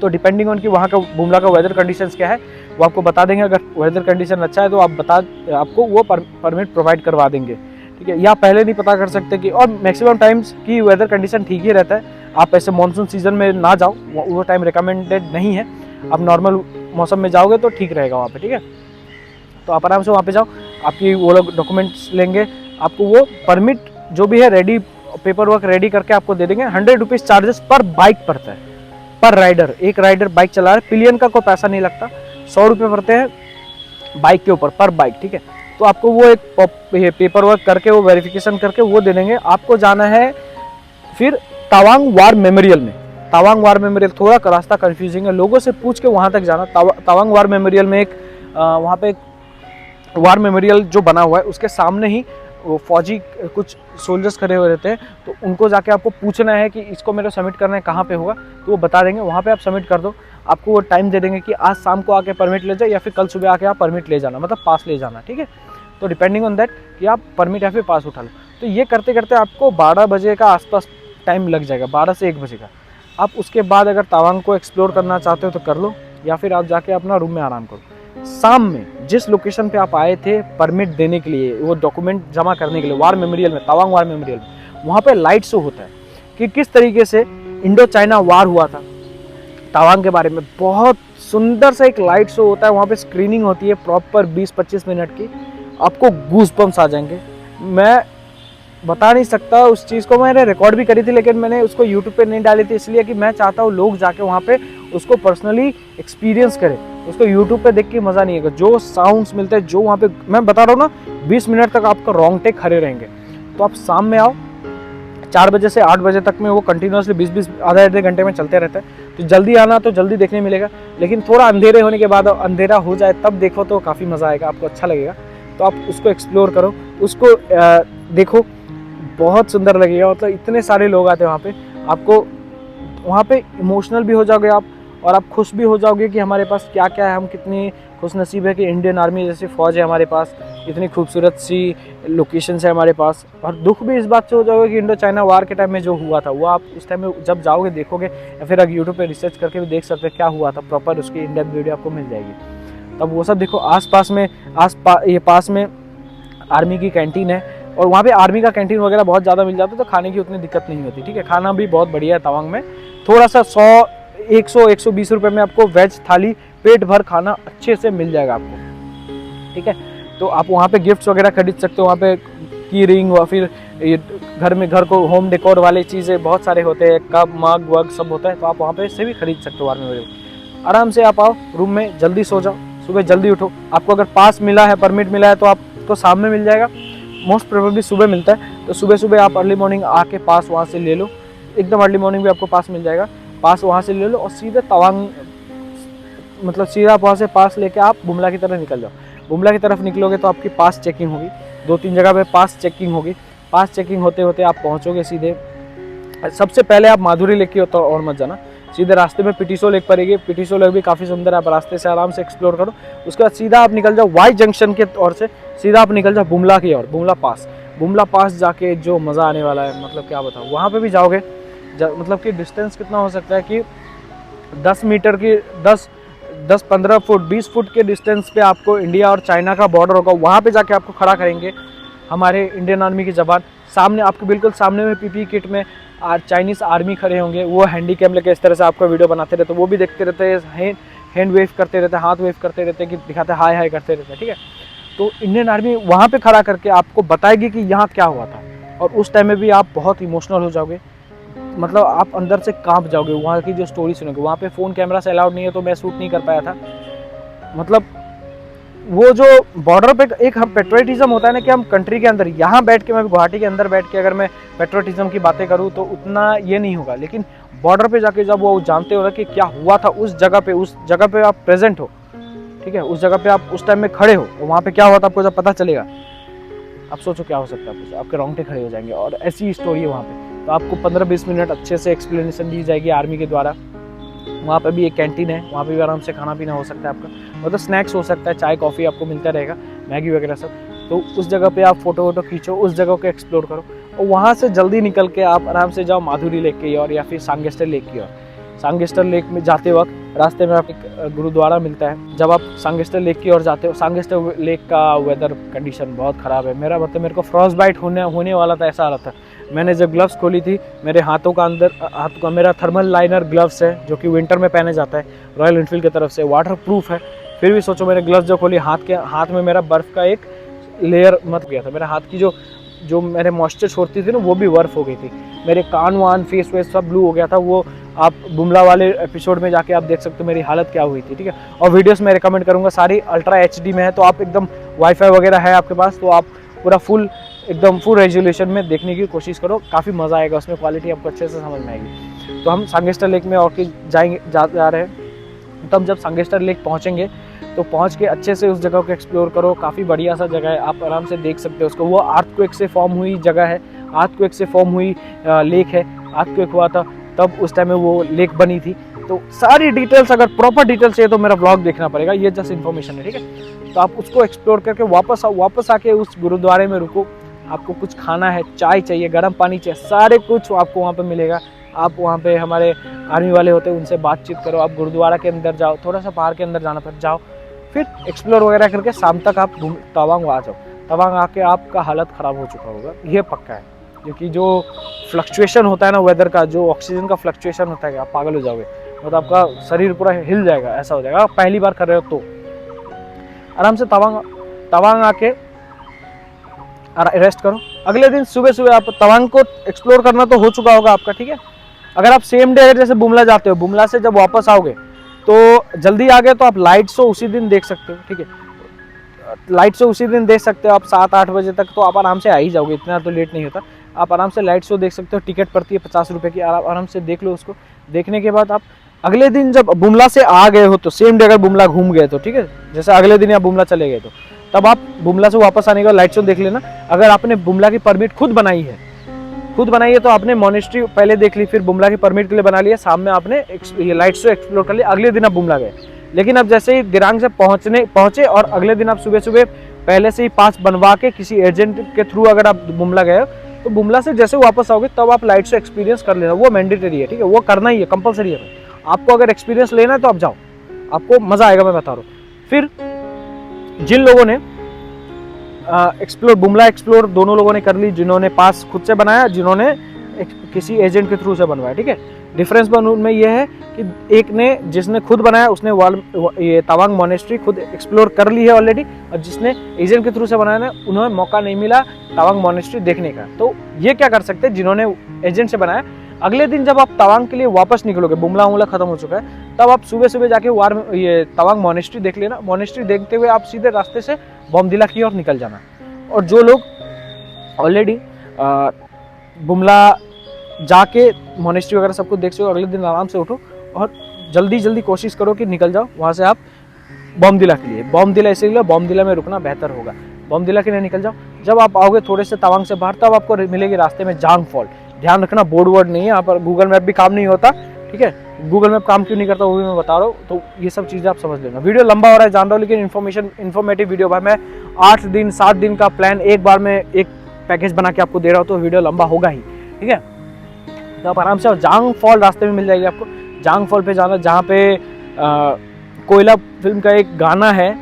S1: तो डिपेंडिंग ऑन कि वहाँ का बुमला का वेदर कंडीशंस क्या है वो आपको बता देंगे। अगर वेदर कंडीशन अच्छा है तो आपको वो परमिट प्रोवाइड करवा देंगे, ठीक है। या पहले नहीं पता कर सकते कि, और मैक्सिमम टाइम्स की वेदर कंडीशन ठीक ही रहता है। आप ऐसे मानसून सीजन में ना जाओ, वो टाइम रिकमेंडेड नहीं है। आप नॉर्मल मौसम में जाओगे तो ठीक रहेगा वहाँ पे, ठीक है। तो आप आराम से वहाँ पे जाओ, आपकी वो लोग डॉक्यूमेंट्स लेंगे, आपको वो परमिट जो भी है रेडी, पेपर वर्क रेडी करके आपको दे देंगे। 100 रुपीज़ चार्जेस पर बाइक पड़ता है, पर राइडर। एक राइडर बाइक चला रहा है, पिलियन का कोई पैसा नहीं लगता, 100 रुपये पड़ते हैं बाइक के ऊपर पर बाइक, ठीक है। तो आपको वो एक पेपर वर्क करके, वो वेरिफिकेशन करके वो दे देंगे। आपको जाना है फिर तवांग वार मेमोरियल में। तवांग वार मेमोरियल थोड़ा रास्ता कंफ्यूजिंग है, लोगों से पूछ के वहाँ तक जाना। तवांग वार मेमोरियल में एक वहाँ पे एक वार मेमोरियल जो बना हुआ है, उसके सामने ही वो फौजी कुछ सोल्जर्स खड़े हुए रहते हैं, तो उनको जाके आपको पूछना है कि इसको मेरे सबमिट करना है, कहाँ पे होगा, तो वो बता देंगे। वहाँ पे आप सबमिट कर दो, आपको वो टाइम दे देंगे कि आज शाम को आके परमिट ले जाओ, या फिर कल सुबह आके आप परमिट ले जाना, मतलब पास ले जाना, ठीक है। तो डिपेंडिंग ऑन दैट कि आप परमिट या फिर पास उठा लो। तो ये करते करते आपको 12 बजे का आसपास टाइम लग जाएगा, 12 से 1 बजे का। आप उसके बाद अगर तवांग को एक्सप्लोर करना चाहते हो तो कर लो, या फिर आप जाके अपना रूम में आराम करो। शाम में जिस लोकेशन पे आप आए थे परमिट देने के लिए, वो डॉक्यूमेंट जमा करने के लिए, वार मेमोरियल में, तवांग वार मेमोरियल में, वहाँ पे लाइट शो होता है कि किस तरीके से इंडो चाइना वार हुआ था। तवांग के बारे में बहुत सुंदर सा एक लाइट शो होता है, वहाँ पे स्क्रीनिंग होती है प्रॉपर 20-25 मिनट की, आपको गूज बम्स आ जाएंगे। मैं बता नहीं सकता, उस चीज़ को मैंने रिकॉर्ड भी करी थी, लेकिन मैंने उसको यूट्यूब पे नहीं डाली थी, इसलिए कि मैं चाहता हूँ लोग जाके वहाँ पे उसको पर्सनली एक्सपीरियंस करें। उसको यूट्यूब पे देख के मज़ा नहीं आएगा। जो साउंड्स मिलते हैं, जो वहाँ पे मैं बता रहा हूँ ना, 20 मिनट तक आपका रोंगटे खड़े रहेंगे। तो आप शाम में आओ, 4 बजे से 8 बजे तक में वो कंटिन्यूसली 20-20 आधे घंटे में चलते रहता है। तो जल्दी आना तो जल्दी देखने मिलेगा, लेकिन थोड़ा अंधेरे होने के बाद, अंधेरा हो जाए तब देखो तो काफ़ी मज़ा आएगा, आपको अच्छा लगेगा। तो आप उसको एक्सप्लोर करो, उसको देखो, बहुत सुंदर लगेगा। मतलब इतने सारे लोग आते हैं वहाँ पे, आपको वहाँ पे इमोशनल भी हो जाओगे आप, और आप खुश भी हो जाओगे कि हमारे पास क्या क्या है, हम कितनी खुश नसीब है कि इंडियन आर्मी जैसी फ़ौज है हमारे पास, इतनी खूबसूरत सी लोकेशंस है हमारे पास। और दुख भी इस बात से हो जाओगे कि इंडो चाइना वार के टाइम में जो हुआ था, वो आप उस टाइम में जब जाओगे देखोगे, या फिर आप यूट्यूब पे रिसर्च करके भी देख सकते हैं क्या हुआ था, प्रॉपर उसकी इन डेप्थ वीडियो आपको मिल जाएगी। तब वो सब देखो। ये पास में आर्मी की कैंटीन है, और वहाँ पे आर्मी का कैंटीन वगैरह बहुत ज़्यादा मिल जाता है, तो खाने की उतनी दिक्कत नहीं होती, ठीक है। खाना भी बहुत बढ़िया है तवांग में। थोड़ा सा 100-120 रुपये में आपको वेज थाली पेट भर खाना अच्छे से मिल जाएगा आपको, ठीक है। तो आप वहाँ पे गिफ्ट्स वगैरह खरीद सकते हो, वहाँ पे की रिंग, या फिर ये घर को होम डेकोर वाले चीज़ें बहुत सारे होते हैं, कप मग वग सब होता है, तो आप वहाँ पे से भी खरीद सकते हो। आर्मी में आराम से आप आओ रूम में, जल्दी सो जाओ, सुबह जल्दी उठो। आपको अगर पास मिला है, परमिट मिला है, तो आपको शाम में मिल जाएगा, मोस्ट प्रोबेबली सुबह मिलता है। तो सुबह आप अर्ली मॉर्निंग आके पास वहाँ से ले लो, एकदम अर्ली मॉर्निंग भी आपको पास मिल जाएगा। पास वहाँ से ले लो और सीधे तवांग, मतलब सीधा वहाँ से पास लेके आप बुमला की तरफ निकल जाओ। बुमला की तरफ निकलोगे तो आपकी पास चेकिंग होगी, 2-3 जगह पे पास चेकिंग होगी। पास चेकिंग होते होते आप पहुँचोगे सीधे, सबसे पहले आप माधुरी लेक की और मत जाना, सीधे रास्ते में पिटीसो लेक पड़ेगी। पिटीसो लेक भी काफ़ी सुंदर है, आप रास्ते से आराम से एक्सप्लोर करो। उसके बाद सीधा आप निकल जाओ वाई जंक्शन के ओर से, सीधा आप निकल जाओ बुमला की ओर, बुमला पास। बुमला पास जाके जो मज़ा आने वाला है, मतलब क्या बताऊँ। वहाँ पे भी जाओगे, मतलब कि डिस्टेंस कितना हो सकता है कि 10 मीटर की 10-15 फुट 20 फुट के डिस्टेंस पे आपको इंडिया और चाइना का बॉर्डर होगा। वहाँ पे जाके आपको खड़ा करेंगे हमारे इंडियन आर्मी के जवान। सामने आपके बिल्कुल सामने में पीपी किट में चाइनीज़ आर्मी खड़े होंगे, वो हैंडी कैम लेके इस तरह से आपको वीडियो बनाते रहते, वो भी देखते रहते हैं, हैंड वेव करते रहते हैं, हाथ वेव करते रहते हैं, कि दिखाते हाय हाय करते रहते हैं, ठीक है। तो इंडियन आर्मी वहाँ पे खड़ा करके आपको बताएगी कि यहाँ क्या हुआ था, और उस टाइम में भी आप बहुत इमोशनल हो जाओगे, मतलब आप अंदर से कांप जाओगे वहाँ की जो स्टोरी सुनोगे। वहाँ पे फ़ोन कैमरा से अलाउड नहीं है, तो मैं शूट नहीं कर पाया था। मतलब वो जो बॉर्डर पे एक हम पेट्रोटिज्म होता है ना, कि हम कंट्री के अंदर यहाँ बैठ के, मैं गुवाहाटी के अंदर बैठ के अगर मैं पेट्रोटिज्म की बातें करूँ तो उतना ये नहीं होगा, लेकिन बॉर्डर पे जाके जब वो जानते हो ना कि क्या हुआ था उस जगह पे आप प्रेजेंट हो, ठीक है, उस जगह पे आप उस टाइम में खड़े हो, वहाँ पे क्या हुआ था आपको जब पता चलेगा, आप सोचो क्या हो सकता है, आपके रोंगटे खड़े हो जाएंगे। और ऐसी स्टोरी है वहाँ पे। तो आपको 15-20 मिनट अच्छे से एक्सप्लेनेशन दी जाएगी आर्मी के द्वारा। वहाँ पे भी एक कैंटीन है, वहाँ पे भी आराम से खाना पीना हो सकता है आपका, मतलब स्नैक्स हो सकता है, चाय कॉफ़ी आपको मिलता रहेगा, मैगी वगैरह सब। तो उस जगह पे आप फोटो वोटो खींचो, उस जगह को एक्सप्लोर करो, और वहाँ से जल्दी निकल के आप आराम से जाओ माधुरी लेक की ओर या फिर सांगेस्टर लेक की ओर। सांगेस्टर लेक में जाते वक्त रास्ते में आप एक गुरुद्वारा मिलता है। जब आप सांगेस्टर लेक की ओर जाते हो, सांगेस्टर लेक का वेदर कंडीशन बहुत ख़राब है। मेरे को फ्रॉस्ट बाइट होने वाला था, ऐसा आ रहा था। मैंने जब ग्लव्स खोली थी, मेरे हाथों का मेरा थर्मल लाइनर ग्लव्स है जो कि विंटर में पहने जाता है रॉयल एनफील्ड की तरफ से, वाटर प्रूफ है। फिर भी सोचो, मैंने ग्लव्स जो खोली, हाथ में मेरा बर्फ़ का एक लेयर मत गया था। मेरे हाथ की जो मेरे मॉइस्चर छोड़ती थी ना, वो भी बर्फ़ हो गई थी। मेरे कान वान फेस वेस सब ब्लू हो गया था। वो आप बुमला वाले एपिसोड में जाके आप देख सकते हो मेरी हालत क्या हुई थी, ठीक है। और वीडियोस मैं रिकमेंड करूँगा, सारी अल्ट्रा HD में है, तो आप एकदम वाईफाई वगैरह है आपके पास, तो आप पूरा एकदम फुल रेजोल्यूशन में देखने की कोशिश करो, काफ़ी मज़ा आएगा उसमें, क्वालिटी आपको अच्छे से समझ में आएगी। तो हम सांगेस्टर लेक में और जा रहे हैं। तो हम जब सांगेस्टर लेक पहुँचेंगे तो पहुँच के अच्छे से उस जगह को एक्सप्लोर करो, काफ़ी बढ़िया सा जगह है, आप आराम से देख सकते हो उसको। वो अर्थक्वेक से फॉर्म हुई जगह है, अर्थक्वेक से फॉर्म हुई लेक है। अर्थक्वेक हुआ था तब उस टाइम में वो लेक बनी थी। तो सारी डिटेल्स, अगर प्रॉपर डिटेल्स चाहिए तो मेरा ब्लॉग देखना पड़ेगा, ये जस्ट इन्फॉर्मेशन है, ठीक है। तो आप उसको एक्सप्लोर करके वापस आके उस गुरुद्वारे में रुको। आपको कुछ खाना है, चाय चाहिए, गर्म पानी चाहिए, सारे कुछ आपको वहाँ पे मिलेगा। आप वहाँ पे हमारे आर्मी वाले होते हैं, उनसे बातचीत करो। आप गुरुद्वारा के अंदर जाओ, थोड़ा सा बाहर के अंदर जाना पड़ जाओ, फिर एक्सप्लोर वगैरह करके शाम तक आप तवांग आ जाओ। तवांग आके आपका हालत ख़राब हो चुका होगा, ये पक्का है, क्योंकि जो फ्लक्चुएशन होता है ना वेदर का, जो ऑक्सीजन का फ्लक्चुएशन होता है, आप पागल हो जाओगे, मतलब आपका शरीर पूरा हिल जाएगा, ऐसा हो जाएगा। आप पहली बार कर रहे हो तो आराम से तवांग आके रेस्ट करो। अगले दिन सुबह आप तवांग को एक्सप्लोर करना तो हो चुका होगा आपका, ठीक है। अगर आप सेम डे अगर जैसे बुमला जाते हो, बुमला से जब वापस आओगे तो जल्दी आ गए तो आप लाइट शो उसी दिन देख सकते हो, ठीक है। लाइट शो उसी दिन देख सकते हो आप 7-8 बजे तक, तो आप आराम से आ ही जाओगे, इतना तो लेट नहीं होता। आप आराम से लाइट शो देख सकते हो, टिकट पड़ती है 50 रुपये की, आराम से देख लो उसको। देखने के बाद आप अगले दिन जब बुमला से आ गए हो, तो सेम डे अगर बुमला घूम गए तो ठीक है, जैसे अगले दिन आप बुमला चले गए तो तब आप बुमला से वापस आने के बाद लाइट शो देख लेना। अगर आपने बुमला की परमिट खुद बनाई है तो आपने मोनेस्ट्री पहले देख ली, फिर बुमला की परमिट के लिए बना लिया, शाम में आपने ये लाइट शो एक्सप्लोर कर लिया, अगले दिन आप बुमला गए। लेकिन अब जैसे ही दिरांग से पहुंचे और अगले दिन आप सुबह पहले से ही पास बनवा के किसी एजेंट के थ्रू अगर आप बुमला गए, तो बुमला से जैसे वापस आओगे तब आप लाइट शो एक्सपीरियंस कर लेना, वो मैंडेटरी है, ठीक है, वो करना ही है, कंपलसरी है। आपको अगर एक्सपीरियंस लेना है तो आप जाओ, आपको मजा आएगा, मैं बता रहा हूँ। फिर जिन लोगों ने बुमला एक्सप्लोर दोनों लोगों ने कर ली, जिन्होंने पास खुद से बनाया, जिन्होंने किसी एजेंट के थ्रू से बनवाया, ठीक है। डिफरेंस उनमें यह है कि एक ने जिसने खुद बनाया उसने ये तवांग मोनेस्ट्री खुद एक्सप्लोर कर ली है ऑलरेडी, और जिसने एजेंट के थ्रू से बनाया ना, उन्हें मौका नहीं मिला तवांग मोनेस्ट्री देखने का। तो ये क्या कर सकते हैं, जिन्होंने एजेंट से बनाया, अगले दिन जब आप तवांग के लिए वापस निकलोगे, बुमला खत्म हो चुका है, तब आप सुबह जाके ये तवांग मोनेस्ट्री देख लेना। मोनेस्ट्री देखते हुए आप सीधे रास्ते से बोमदिला की ओर निकल जाना। और जो लोग ऑलरेडी बुमला जाके मोनेस्ट्री वगैरह सब कुछ देख सको। अगले दिन आराम से उठो और जल्दी जल्दी कोशिश करो कि निकल जाओ वहाँ से आप बॉमदिला के लिए। बॉमदिला इसीलिए बॉमदिला में रुकना बेहतर होगा। बॉमदिला के लिए निकल जाओ। जब आप आओगे थोड़े से तवांग से बाहर, तब आपको मिलेगी रास्ते में जांग फॉल। ध्यान रखना बोर्ड वर्ड नहीं है यहाँ पर, गूगल मैप भी काम नहीं होता, ठीक है। गूगल मैप काम क्यों नहीं करता वो भी मैं बता रहा हूँ, तो ये सब चीज़ें आप समझ लेना। वीडियो लंबा हो रहा है जान रहा हूँ, लेकिन इन्फॉर्मेटिव वीडियो भाई। मैं 8 दिन 7 दिन का प्लान एक बार में एक पैकेज बना के आपको दे रहा हूँ, तो वीडियो लंबा होगा ही, ठीक है। तो आप आराम से जांग फॉल रास्ते में मिल जाएगी आपको। जांग फॉल पे जाना, जहाँ पे कोयला फिल्म का एक गाना है,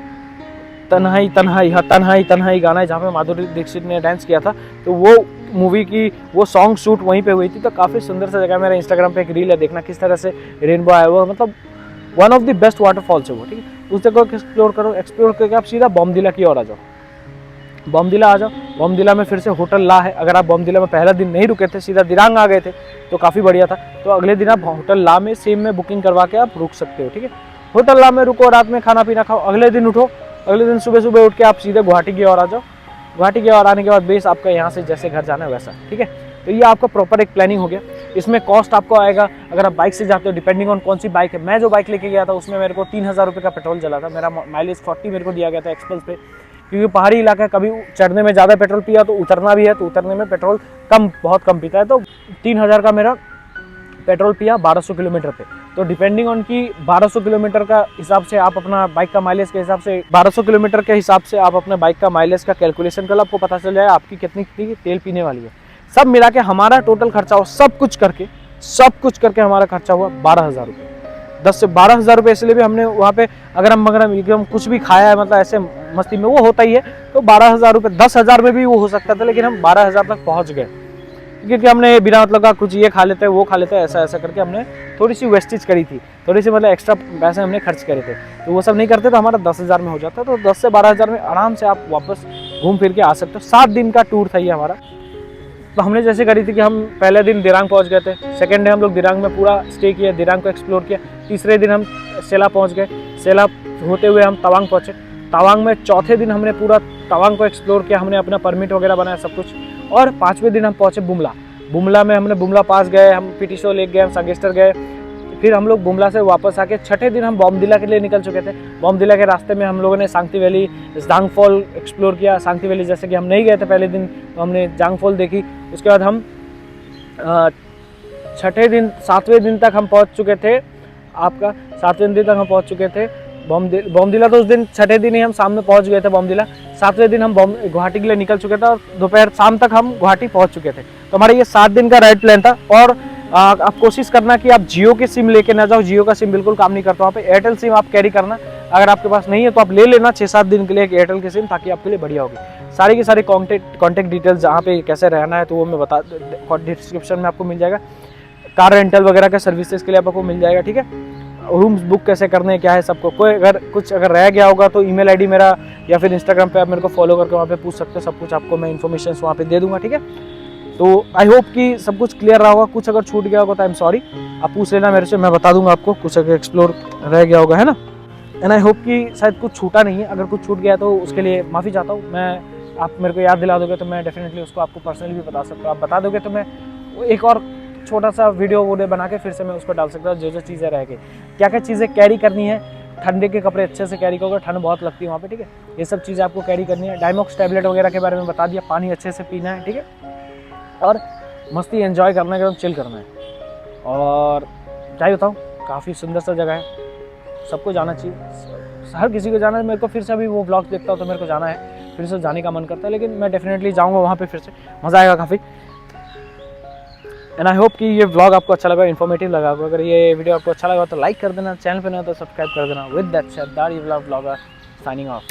S1: तन्हाई तन्हाई, हाँ तन्हाई तन्हाई गाना है, जहाँ पे माधुरी दीक्षित ने डांस किया था। तो वो मूवी की वो सॉन्ग शूट वहीं पे हुई थी। तो काफ़ी सुंदर सा जगह, मेरा इंस्टाग्राम पे एक रील है, देखना किस तरह से रेनबो आया हुआ, मतलब one of the best waterfalls है वो, ठीक है। उस जगह को एक्सप्लोर करो। एक्सप्लोर करके आप सीधा बॉमदिला की ओर आ जाओ। बॉमदिला आ जाओ। बॉमदिला में फिर से होटल ला है। अगर आप बॉमदिला में पहला दिन नहीं रुके थे, सीधा दिरांग आ गए थे, तो काफ़ी बढ़िया था। तो अगले दिन आप होटल ला में सेम में बुकिंग करवा के आप रुक सकते हो, ठीक है। होटल ला में रुको, रात में खाना पीना खाओ, अगले दिन उठो। अगले दिन सुबह सुबह उठ के आप सीधे गुवाहाटी की ओर आ जाओ। गुवाहाटी की ओर आने के बाद बेस आपका यहाँ से जैसे घर जाना है वैसा, ठीक है। तो ये आपका प्रॉपर एक प्लानिंग हो गया। इसमें कॉस्ट आपको आएगा, अगर आप बाइक से जाते हो, डिपेंडिंग ऑन कौन सी बाइक है। मैं जो बाइक लेके गया था उसमें मेरे को 3000 रुपये का पेट्रोल चला था। मेरा माइलेज 40 मेरे को दिया गया था एक्सपल्स पे, क्योंकि पहाड़ी इलाका है, कभी चढ़ने में ज़्यादा पेट्रोल पिया तो उतरना भी है, तो उतरने में पेट्रोल कम, बहुत कम पीता है। तो 3000 का मेरा पेट्रोल पिया 1200 किलोमीटर पे। तो डिपेंडिंग ऑन की 1200 किलोमीटर का हिसाब से आप अपना बाइक का माइलेज के हिसाब से 1200 किलोमीटर के हिसाब से आप अपने बाइक का माइलेज का कैलकुलेशन कर, आपको पता चल जाएगा आपकी कितनी तेल पीने वाली है। सब मिला के हमारा टोटल खर्चा हो, सब कुछ करके हमारा खर्चा हुआ 12,000 रुपये। 10 से 12,000 रुपये इसलिए भी हमने वहाँ पे, अगर हम कुछ भी खाया है, मतलब ऐसे मस्ती में वो होता ही है, तो 12,000 रुपये, 10,000 में भी वो हो सकता था, लेकिन हम 12,000 तक पहुँच गए, क्योंकि हमने बिना मतलब का कुछ ये खा लेते वो खा लेते, ऐसा ऐसा करके हमने थोड़ी सी वेस्टेज करी थी, थोड़ी सी मतलब एक्स्ट्रा पैसे हमने खर्च करे थे। तो वो सब नहीं करते तो हमारा 10,000 में हो जाता। तो 10 से 12,000 में आराम से आप वापस घूम फिर के आ सकते हो। 7 दिन का टूर था ये हमारा। तो हमने जैसे करी थी कि हम पहले दिन दिरांग पहुंच गए थे, सेकंड डे हम लोग दिरांग में पूरा स्टे किया, दिरांग को एक्सप्लोर किया। तीसरे दिन हम सेला पहुंच गए, सेला होते हुए हम तवांग पहुंचे। तवांग में चौथे दिन हमने पूरा तवांग को एक्सप्लोर किया, हमने अपना परमिट वगैरह बनाया सब कुछ। और 5वें दिन हम पहुंचे बुमला। बुमला में हमने बुमला पास गए, हम पीटीशो लेक गए, हम सांगेस्टर गए। फिर हम लोग बुमला से वापस आके छठे दिन हम बॉमदिला के लिए निकल चुके थे। बॉमदिला के रास्ते में हम लोगों ने सांगती वैली, जांग फॉल एक्सप्लोर किया। सांगती वैली जैसे कि हम नहीं गए थे पहले दिन, तो हमने जांग फॉल देखी। उसके बाद हम छठे दिन 7वें दिन तक हम पहुंच चुके थे। आपका 7वें दिन तक हम पहुंच चुके थे बॉमदिला। तो उस दिन छठे दिन ही हम शाम में पहुंच गए थे बॉमदिला। 7वें दिन हम गुवाहाटी के लिए निकल चुके थे और दोपहर शाम तक हम गुवाहाटी पहुंच चुके थे। तो हमारा ये 7 दिन का राइड प्लान था। और आप कोशिश करना कि आप जियो की सिम लेके ना जाओ, जियो का सिम बिल्कुल काम नहीं करता वहाँ पे। एयरटेल सिम आप कैरी करना, अगर आपके पास नहीं है तो आप ले लेना 6-7 दिन के लिए एक एयरटेल की सिम, ताकि आपके लिए बढ़िया होगी। सारी की सारी कॉन्टेक्ट डिटेल्स जहाँ पे कैसे रहना है तो वो मैं बता, डिस्क्रिप्शन में आपको मिल जाएगा। कार रेंटल वगैरह का सर्विसेज के लिए आपको मिल जाएगा, ठीक है। रूम्स बुक कैसे करने हैं, क्या है सबको। कोई अगर रह गया होगा तो ईमेल आईडी मेरा, या फिर इंस्टाग्राम पे आप मेरे को फॉलो करके वहाँ पे पूछ सकते हो। सब कुछ आपको मैं इन्फॉर्मेशन वहाँ पे दे दूंगा, ठीक है। तो आई होप कि सब कुछ क्लियर रहा होगा। कुछ अगर छूट गया होगा तो आई एम सॉरी, आप पूछ लेना मेरे से, मैं बता दूंगा आपको। कुछ अगर एक्सप्लोर रह गया होगा, है ना। एंड आई होप कि शायद कुछ छूटा नहीं है। अगर कुछ छूट गया तो उसके लिए माफ़ी चाहता हूँ मैं। आप मेरे को याद दिला दोगे तो मैं डेफिनेटली उसको आपको पर्सनली भी बता सकता हूँ। आप बता दोगे तो मैं एक और छोटा सा वीडियो बना के फिर से मैं उसको डाल सकता हूँ। जो चीज़ें रह गई, क्या क्या चीज़ें कैरी करनी है। ठंडे के कपड़े अच्छे से कैरी करोगे, ठंड बहुत लगती है वहाँ पे, ठीक है। ये सब चीज़ें आपको कैरी करनी है। डायमॉक्स टैबलेट वगैरह के बारे में बता दिया। पानी अच्छे से पीना है, ठीक है। और मस्ती एंजॉय करना है, एकदम चिल करना है। और क्या ही बताऊँ, काफ़ी सुंदर सा जगह है, सबको जाना चाहिए, हर किसी को जाना है। मेरे को फिर से अभी वो ब्लॉग देखता हूँ तो मेरे को जाना है, फिर से जाने का मन करता है। लेकिन मैं डेफिनेटली जाऊँगा वहाँ पे, फिर से मज़ा आएगा काफ़ी। एंड आई होप कि ये व्लॉग आपको अच्छा लगा, इन्फॉर्मेटिव लगा। अगर ये वीडियो आपको अच्छा लगा तो लाइक कर देना, चैनल पे नहीं हो तो सब्सक्राइब कर देना। विद दैट सेड, दाढ़ी व्लॉगर साइनिंग ऑफ।